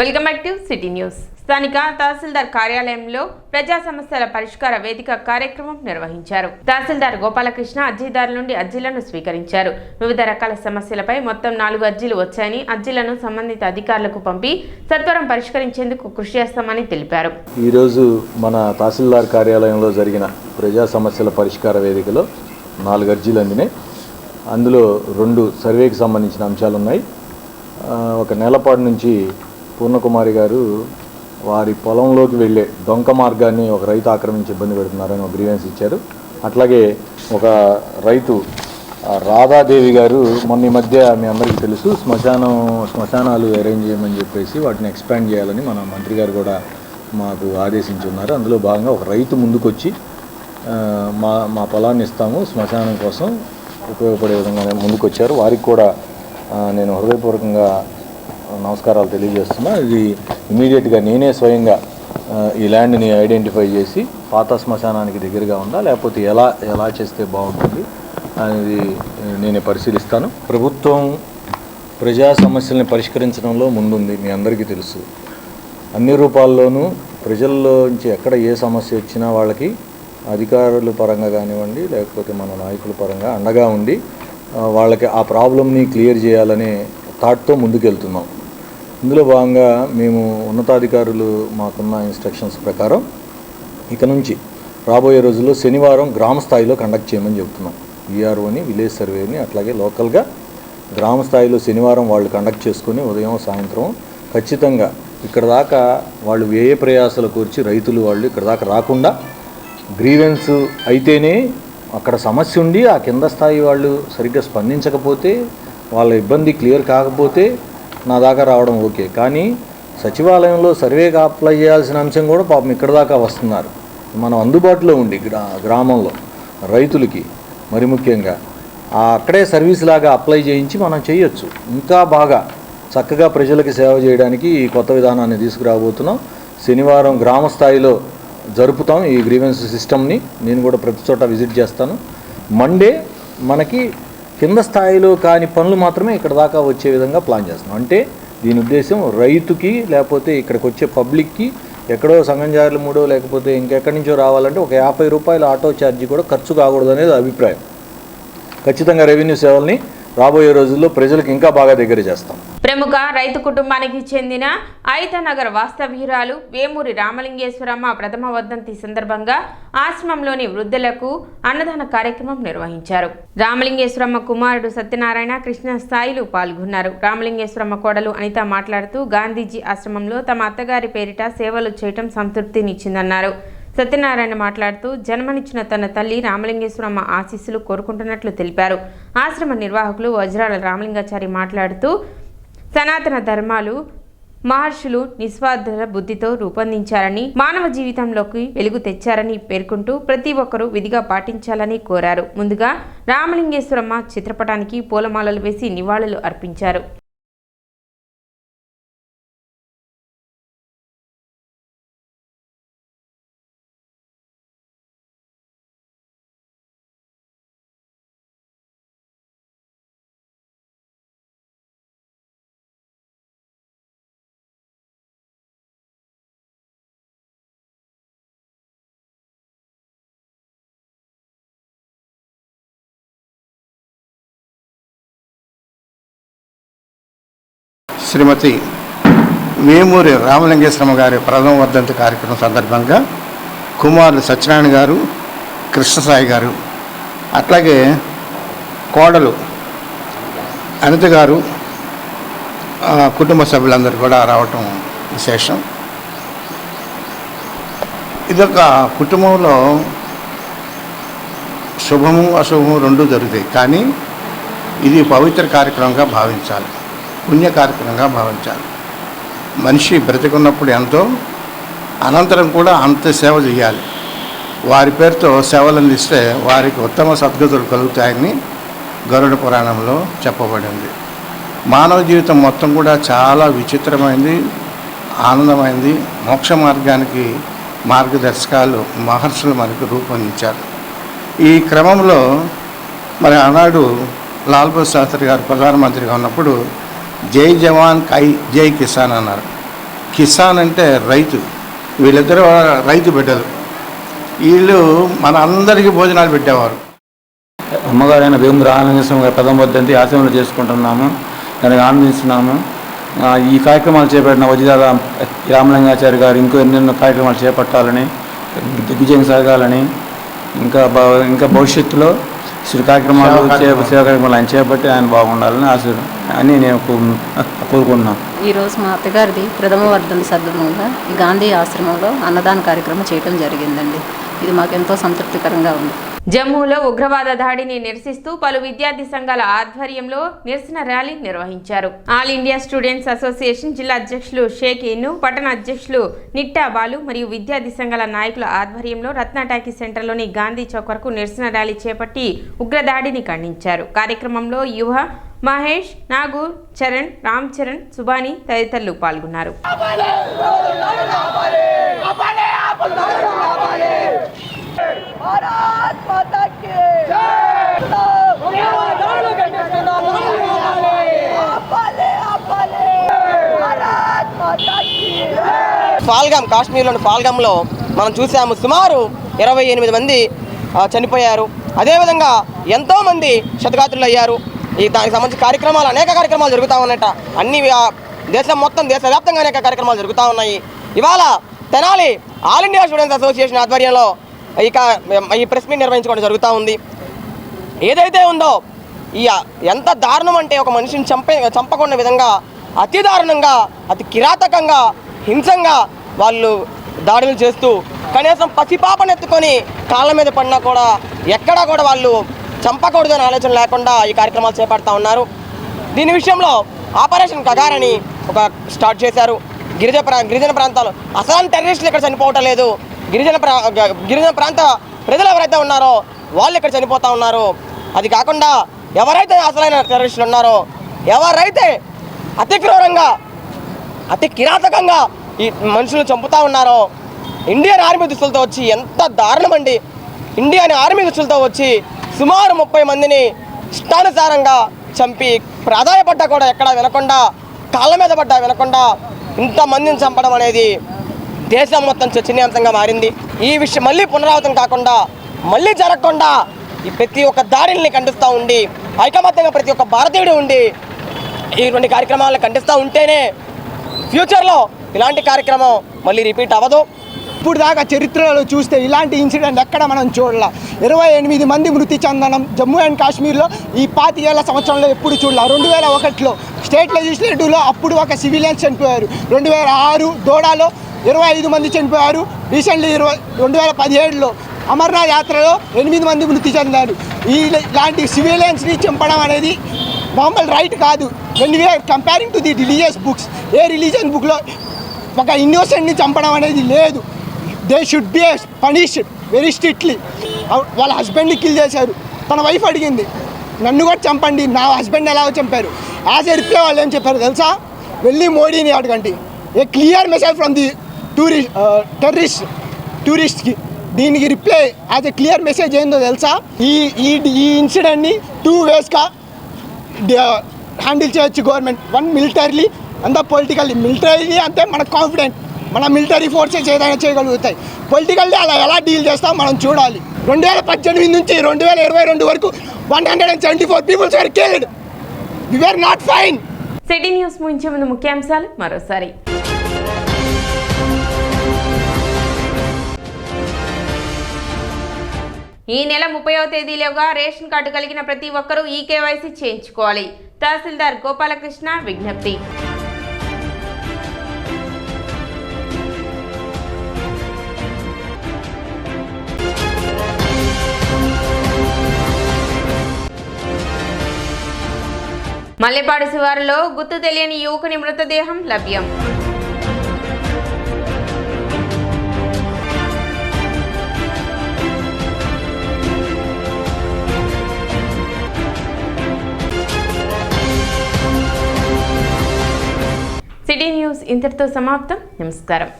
Welcome back to city news. స్థానిక తహసీల్దార్ కార్యాలయంలో ప్రజా సమస్యల పరిష్కార వేదిక కార్యక్రమం నిర్వహించారు. తహసీల్దార్ గోపాలకృష్ణ అర్జీదారుల నుండి అర్జీలను స్వీకరించారు. వివిధ రకాల సమస్యలపై మొత్తం 4 అర్జీలు వచ్చాయని, అర్జీలను సంబంధిత అధికారులకు పంపి సత్వరం పరిష్కరించేందుకు కృషి చేస్తామని తెలిపారు. ఈ రోజు మన తహసీల్దార్ కార్యాలయంలో జరిగిన ప్రజా సమస్యల పరిష్కార వేదికలో 4 అర్జీలు అందినాయి. అందులో 2 సర్వేకి సంబంధించిన అంశాలు ఉన్నాయి. ఒక నెలపాటు నుంచి పూర్ణకుమారి గారు వారి పొలంలోకి వెళ్ళే డొంక మార్గాన్ని ఒక రైతు ఆక్రమించి ఇబ్బంది పెడుతున్నారని ఒక గ్రీవెన్స్ ఇచ్చారు. అట్లాగే ఒక రైతు రాధాదేవి గారు మొన్న ఈ మధ్య మీ అందరికీ తెలుసు శ్మశానాలు అరేంజ్ చేయమని చెప్పేసి వాటిని ఎక్స్పాండ్ చేయాలని మన మంత్రి గారు కూడా మాకు ఆదేశించున్నారు. అందులో భాగంగా ఒక రైతు ముందుకొచ్చి మా పొలాన్ని ఇస్తాము శ్మశానం కోసం ఉపయోగపడే విధంగా ముందుకొచ్చారు. వారికి కూడా నేను హృదయపూర్వకంగా నమస్కారాలు తెలియజేస్తున్నా. ఇది ఇమీడియట్గా నేనే స్వయంగా ఈ ల్యాండ్ని ఐడెంటిఫై చేసి పాత శ్మశానానికి దగ్గరగా ఉందా లేకపోతే ఎలా చేస్తే బాగుంటుంది అనేది నేనే పరిశీలిస్తాను. ప్రభుత్వం ప్రజా సమస్యల్ని పరిష్కరించడంలో ముందుంది, మీ అందరికీ తెలుసు. అన్ని రూపాల్లోనూ ప్రజల్లోంచి ఎక్కడ ఏ సమస్య వచ్చినా వాళ్ళకి అధికారుల పరంగా కానివ్వండి లేకపోతే మన నాయకుల పరంగా అండగా ఉండి వాళ్ళకి ఆ ప్రాబ్లమ్ని క్లియర్ చేయాలనే థాట్తో ముందుకెళ్తున్నాం. ఇందులో భాగంగా మేము ఉన్నతాధికారులు మాకున్న ఇన్స్ట్రక్షన్స్ ప్రకారం ఇక నుంచి రాబోయే రోజుల్లో శనివారం గ్రామ స్థాయిలో కండక్ట్ చేయమని చెబుతున్నాం. విఆర్ఓని, విలేజ్ సర్వేని, అట్లాగే లోకల్గా గ్రామ స్థాయిలో శనివారం వాళ్ళు కండక్ట్ చేసుకుని ఉదయం సాయంత్రం ఖచ్చితంగా ఇక్కడ దాకా వాళ్ళు వ్యయ ప్రయాసాలు కూర్చి రైతులు వాళ్ళు ఇక్కడ దాకా రాకుండా గ్రీవెన్స్ అయితేనే అక్కడ సమస్య ఉండి ఆ కింద స్థాయి వాళ్ళు సరిగ్గా స్పందించకపోతే వాళ్ళ ఇబ్బంది క్లియర్ కాకపోతే నా దాకా రావడం ఓకే. కానీ సచివాలయంలో సర్వేగా అప్లై చేయాల్సిన అంశం కూడా పాపం ఇక్కడ దాకా వస్తున్నారు. మనం అందుబాటులో ఉండి గ్రామంలో రైతులకి మరి ముఖ్యంగా అక్కడే సర్వీస్ లాగా అప్లై చేయించి మనం చేయొచ్చు. ఇంకా బాగా చక్కగా ప్రజలకి సేవ చేయడానికి ఈ కొత్త విధానాన్ని తీసుకురాబోతున్నాం. శనివారం గ్రామ స్థాయిలో జరుపుతాం ఈ గ్రీవెన్స్ సిస్టమ్ని. నేను కూడా ప్రతి చోట విజిట్ చేస్తాను. మండే మనకి కింద స్థాయిలో కాని పనులు మాత్రమే ఇక్కడ దాకా వచ్చే విధంగా ప్లాన్ చేస్తున్నాం. అంటే దీని ఉద్దేశం రైతుకి లేకపోతే ఇక్కడికి వచ్చే పబ్లిక్కి ఎక్కడో సంగంజారులు మూడో లేకపోతే ఇంకెక్కడి నుంచో రావాలంటే ఒక 50 రూపాయల ఆటో ఛార్జీ కూడా ఖర్చు కాకూడదు అనేది అభిప్రాయం. ఖచ్చితంగా రెవెన్యూ సేవల్ని రాబోయే రోజుల్లో ప్రజలకు ఇంకా బాగా దగ్గర చేస్తాం. ప్రముఖ రైతు కుటుంబానికి చెందిన ఐతనగర్ వాస్తవ్యురాలు వేమూరి రామలింగేశ్వరమ్మ ప్రథమ వర్ధంతి సందర్భంగా ఆశ్రమంలోని వృద్ధులకు అన్నదాన కార్యక్రమం నిర్వహించారు. రామలింగేశ్వరమ్మ కుమారుడు సత్యనారాయణ, కృష్ణ స్థాయిలు పాల్గొన్నారు. రామలింగేశ్వరమ్మ కోడలు అనిత మాట్లాడుతూ గాంధీజీ ఆశ్రమంలో తమ అత్తగారి పేరిట సేవలు చేయటం సంతృప్తినిచ్చిందన్నారు. సత్యనారాయణ మాట్లాడుతూ జన్మనిచ్చిన తన తల్లి రామలింగేశ్వరమ్మ ఆశీస్సులు కోరుకుంటున్నట్లు తెలిపారు. ఆశ్రమ నిర్వాహకులు వజ్రాల రామలింగాచారి మాట్లాడుతూ సనాతన ధర్మాలు మహర్షులు నిస్వార్థ బుద్ధితో రూపొందించారని, మానవ జీవితంలోకి వెలుగు తెచ్చారని పేర్కొంటూ ప్రతి ఒక్కరూ విధిగా పాటించాలని కోరారు. ముందుగా రామలింగేశ్వరమ్మ చిత్రపటానికి పూలమాలలు వేసి నివాళులు అర్పించారు. శ్రీమతి వేమూరి రామలింగేశ్వరమ్మ గారి ప్రథమ వర్ధంతి కార్యక్రమం సందర్భంగా కుమారులు సత్యనారాయణ గారు, కృష్ణసాయి గారు, అట్లాగే కోడలు అనిత గారు, కుటుంబ సభ్యులందరూ కూడా రావటం విశేషం. ఇదొక కుటుంబంలో శుభము అశుభము రెండూ జరుగుతాయి. కానీ ఇది పవిత్ర కార్యక్రమంగా భావించాలి, పుణ్య కార్యక్రమంగా భావించాలి. మనిషి బ్రతికున్నప్పుడు ఎంతో, అనంతరం కూడా అంత సేవ చేయాలి. వారి పేరుతో సేవలు అందిస్తే వారికి ఉత్తమ సద్గతులు కలుగుతాయని గరుడ పురాణంలో చెప్పబడింది. మానవ జీవితం మొత్తం కూడా చాలా విచిత్రమైంది, ఆనందమైంది. మోక్ష మార్గానికి మార్గదర్శకాలు మహర్షులు మనకు రూపొందించారు. ఈ క్రమంలో మరి ఆనాడు లాల్ బహదూర్ శాస్త్రి గారు ప్రధానమంత్రిగా ఉన్నప్పుడు జై జవాన్ జై కిసాన్ అన్నారు. కిసాన్ అంటే రైతు, వీళ్ళిద్దరూ రైతు బిడ్డలు. వీళ్ళు మన అందరికీ భోజనాలు పెట్టేవారు. అమ్మగారైన వేమురి రామలింగేశ్వరం గారి ప్రథమ వర్ధంతి ఆశ్రమంలో చేసుకుంటున్నాము, దానికి ఆనందిస్తున్నాము. ఈ కార్యక్రమాలు చేపట్టిన వజిదాల రామలింగాచారి గారు ఎన్నెన్నో కార్యక్రమాలు చేపట్టాలని, దిగ్విజయం సాగాలని, ఇంకా భవిష్యత్తులో సేవా కార్యక్రమాలు ఆయన చేపట్టి ఆయన బాగుండాలని అని నేను కోరుకుంటున్నాను. ఈరోజు మా అత్తగారిది ప్రథమ వర్ధంతి సందర్భంగా ఈ గాంధీ ఆశ్రమంలో అన్నదాన కార్యక్రమం చేయడం జరిగిందండి. ఇది మాకెంతో సంతృప్తికరంగా ఉంది. జమ్మూలో ఉగ్రవాద దాడిని నిరసిస్తూ పలు విద్యార్థి సంఘాల ఆధ్వర్యంలో నిరసన ర్యాలీ నిర్వహించారు. ఆల్ ఇండియా స్టూడెంట్స్ అసోసియేషన్ జిల్లా అధ్యక్షులు షేక్ ఇన్ను, పట్టణ అధ్యక్షులు నిట్టా బాలు మరియు విద్యార్థి సంఘాల నాయకుల ఆధ్వర్యంలో రత్నాటాకీ సెంటర్లోని గాంధీ చౌక్ వరకు నిరసన ర్యాలీ చేపట్టి ఉగ్రదాడిని ఖండించారు. కార్యక్రమంలో యువ మహేష్, నాగూర్, చరణ్, రామ్ చరణ్, సుబాని తదితరులు పాల్గొన్నారు. పాల్గామ్, కాశ్మీర్లోని పాల్గామ్లో మనం చూసాము సుమారు 28 మంది చనిపోయారు. అదేవిధంగా ఎంతోమంది క్షతగాత్రులు అయ్యారు. దానికి సంబంధించిన కార్యక్రమాలు, అనేక కార్యక్రమాలు జరుగుతూ ఉన్నాయట. అన్ని దేశవ్యాప్తంగా అనేక కార్యక్రమాలు జరుగుతూ ఉన్నాయి. ఇవాళ Tenali all India students association ఆధ్వర్యంలో ఈ ప్రెస్ మీట్ నిర్వహించుకోవడం జరుగుతూ ఉంది. ఏదైతే ఉందో ఎంత దారుణం అంటే ఒక మనిషిని చంపకున్న విధంగా అతి దారుణంగా, అతి కిరాతకంగా, హింసంగా వాళ్ళు దాడులు చేస్తూ కనీసం పసిపాపనెత్తుకొని కాళ్ళ మీద పడినా కూడా ఎక్కడా కూడా వాళ్ళు చంపకూడదు అనే ఆలోచన లేకుండా ఈ కార్యక్రమాలు చేపడతా ఉన్నారు. దీని విషయంలో ఆపరేషన్ కగార్ అని స్టార్ట్ చేశారు. గిరిజన ప్రాంతాలు అసలు టెర్రరిస్టులు ఇక్కడ చనిపోవటం లేదు. గిరిజన ప్రాంత ప్రజలు ఎవరైతే ఉన్నారో వాళ్ళు ఇక్కడ చనిపోతూ ఉన్నారు. అది కాకుండా ఎవరైతే అసలైన టెర్రరిస్టులు ఉన్నారో, ఎవరైతే అతి క్రూరంగా, అతి కిరాతకంగా ఈ మనుషులు చంపుతూ ఉన్నారో, ఇండియన్ ఆర్మీ దుస్తులతో వచ్చి, ఎంత దారుణం అండి, ఇండియన్ ఆర్మీ దుస్తులతో వచ్చి సుమారు 30 మందిని ఇష్టానుసారంగా చంపి ప్రాధాయపడ్డా కూడా ఎక్కడా వినకుండా, కాళ్ళ మీద పడ్డా వినకుండా ఇంతమందిని చంపడం అనేది దేశం మొత్తం చర్చనీయాంశంగా మారింది. ఈ విషయం మళ్ళీ పునరావృతం కాకుండా, మళ్ళీ జరగకుండా ఈ ప్రతి ఒక్క దాడిని ఖండిస్తూ ఉండి, ఐకమత్యంగా ప్రతి ఒక్క భారతీయుడు ఉండి ఇటువంటి కార్యక్రమాలను ఖండిస్తూ ఉంటేనే ఫ్యూచర్లో ఇలాంటి కార్యక్రమం మళ్ళీ రిపీట్ అవ్వదు. ఇప్పుడు దాకా చరిత్రలో చూస్తే ఇలాంటి ఇన్సిడెంట్ ఎక్కడ మనం చూడాల. 28 మంది మృతి చెందడం జమ్మూ అండ్ కాశ్మీర్లో ఈ 25 సంవత్సరంలో ఎప్పుడు చూడాల. 2001లో స్టేట్ లెజిస్లేటివ్లో అప్పుడు ఒక సివిలియన్స్ చనిపోయారు. 2006 దోడాలో 25 మంది చనిపోయారు. రీసెంట్లీ 2017లో అమర్నాథ్ యాత్రలో 8 మంది మృతి చెందారు. ఇలాంటి సివిలియన్స్ని చంపడం అనేది మామూలు రైట్ కాదు. When we are comparing to the religious books, ఏ రిలీజియన్ బుక్లో ఒక ఇన్నోసెంట్ని చంపడం అనేది లేదు. They should be punished very strictly. వాళ్ళ హస్బెండ్ని కిల్ చేశారు. తన వైఫ్ అడిగింది, నన్ను కూడా చంపండి, నా హస్బెండ్ ఎలాగో చంపారు. యాజ్ ఎ రిప్లై వాళ్ళు ఏం చెప్పారు తెలుసా? వెళ్ళి మోడీని అడగండి. A clear message from the టూరిస్ట్కి. దీనికి reply as a clear message ఏందో తెలుసా? ఈ ఇన్సిడెంట్ని 2 వేస్గా హ్యాండిల్ చేయొచ్చు గవర్నమెంట్. 1 మిలిటరీలీ, అంతా పొలిటికల్లీ. మిలిటరీలీ అంటే మనకు కాన్ఫిడెంట్, మన మిలిటరీ ఫోర్సెస్ ఏదైనా చేయగలుగుతాయి. పొలిటికల్లీ అలా ఎలా డీల్ చేస్తాం మనం చూడాలి. 2018 నుంచి 2022 వరకు 174 peoples were killed. We were not fine. City news ముగించే ముందు ముఖ్యాంశాలు మరోసారి. ఈ నెల 30వ తేదీలోగా రేషన్ కార్డు కలిగిన ప్రతి ఒక్కరూ ఈ కేవైసీ చేయించుకోవాలి. తహసీల్దార్ గోపాలకృష్ణ విజ్ఞప్తి. మల్లెపాడు శివారులో గుర్తు తెలియని యువకుని మృతదేహం లభ్యం. సిటీ న్యూస్ ఇంతటితో సమాప్తం. నమస్కారం.